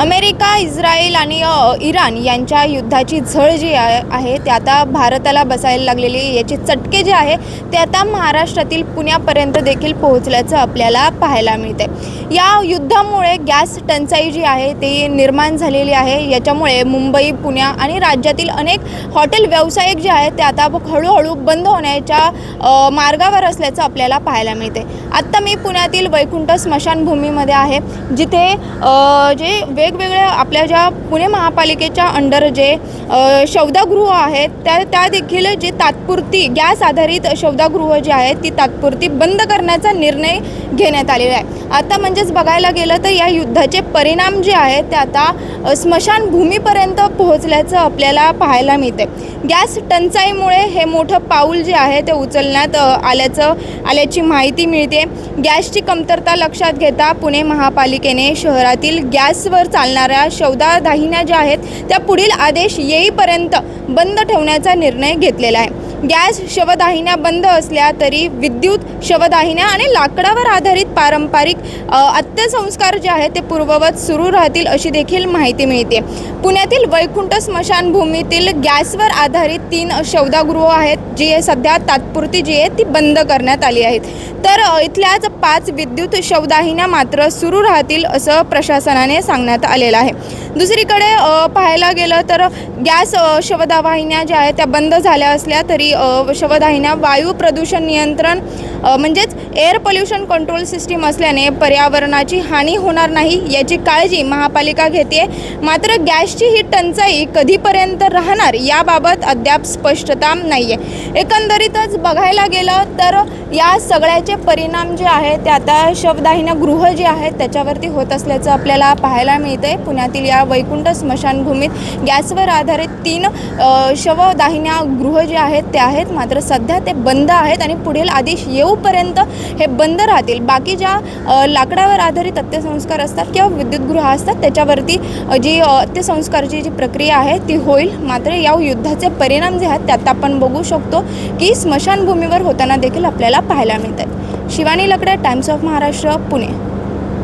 America, Israel आणि Iran यांच्या युद्धाची झळ जी आहे ते आता भारताला बसायला लागलेली, याचे चटके जे आहे ते आता महाराष्ट्रातील पुण्यापर्यंत देखील पोहोचल्याचं आपल्याला पाहायला मिळते। या युद्धामुळे गॅस टंचाई जी आहे ती निर्माण झालेली आहे। याच्यामुळे मुंबई, पुणे आणि राज्यातील अनेक हॉटेल व्यावसायिक जे आहेत ते आता हळूहळू बंद होण्याच्या मार्गावर असल्याचं आपल्याला पाहायला मिळते। आत्ता मी पुण्यातील वैकुंठ स्मशानभूमीमध्ये आहे, जिथे जे वेगवेगळ्या आपल्या ज्या पुणे महापालिकेच्या अंडर जे शौचागृह आहेत त्या देखील जे तात्पुरती गॅस आधारित शौचागृह जे आहेत ती तात्पुरती बंद करण्याचा निर्णय घेण्यात आलेला आहे। आता म्हणजेच बघायला गेलं तर या युद्धाचे परिणाम जे आहेत ते आता स्मशानभूमीपर्यंत पोहोचल्याचं आपल्याला पाहायला मिळते। गॅस टंचाईमुळे हे मोठं पाऊल जे आहे ते उचलण्यात आल्याची माहिती मिळते। गॅसची कमतरता लक्षात घेता पुणे महापालिकेने शहरातील गॅसवर चालणाऱ्या शवदाहिन्या ज्या आहेत त्या पुढील आदेश येईपर्यंत बंद ठेवण्याचा निर्णय घेतलेला आहे। गॅस शवदाहिन्या बंद असल्या तरी विद्युत शवदाहिन्या आणि लाकडावर आधारित पारंपरिक अंत्यसंस्कार जे आहेत ते पूर्ववत सुरू राहतील अशी देखील माहिती मिळते। पुण्यातील वैकुंठ स्मशानभूमीतील गॅसवर आधारित 3 शवदागृह आहेत, जी सध्या तात्पुरती जी आहे ती बंद करण्यात आली आहेत, तर इथल्याच 5 विद्युत शवदाहिन्या मात्र सुरू राहतील असं प्रशासनाने सांगण्यात आलेलं आहे। दुसरीकडे पाहायला गेलं तर गॅस शवदाहिन्या ज्या आहेत त्या बंद झाल्या असल्या तरी शवदाहिन्या वायू प्रदूषण नियंत्रण म्हणजेच एअर पोल्युशन कंट्रोल सिस्टीम असल्याने पर्यावरणाची हानी होणार नाही याची काळजी महापालिका घेते। मात्र गॅसची ही टंचाई कधीपर्यंत राहणार याबाबत अद्याप स्पष्टता नाही आहे। एकंदरीतच बघायला गेलं तर या सगळ्याचे परिणाम जे आहेत ते आता शवदाहिन्या गृह जे आहेत त्याच्यावरती होत असल्याचं आपल्याला पाहायला मिळतंय। पुण्यातील या वैकुंठ स्मशानभूमीत गॅसवर आधारित 3 शवदाहिन्या गृह जे आहेत ते आहेत, मात्र सध्या ते बंद आहेत आणि पुढील आदेश येऊपर्यंत हे बंद राहतील। बाकी ज्या लाकडावर आधारित अंत्यसंस्कार असतात किंवा विद्युतगृह असतात त्याच्यावरती जी अंत्यसंस्कारची जी प्रक्रिया आहे ती होईल। मात्र या युद्धाचे परिणाम जे आहेत त्यात आपण बघू शकतो की स्मशानभूमीवर होताना देखील आपल्याला पाहायला मिळतात। शिवानी लकडे, टाइम्स ऑफ महाराष्ट्र, पुणे।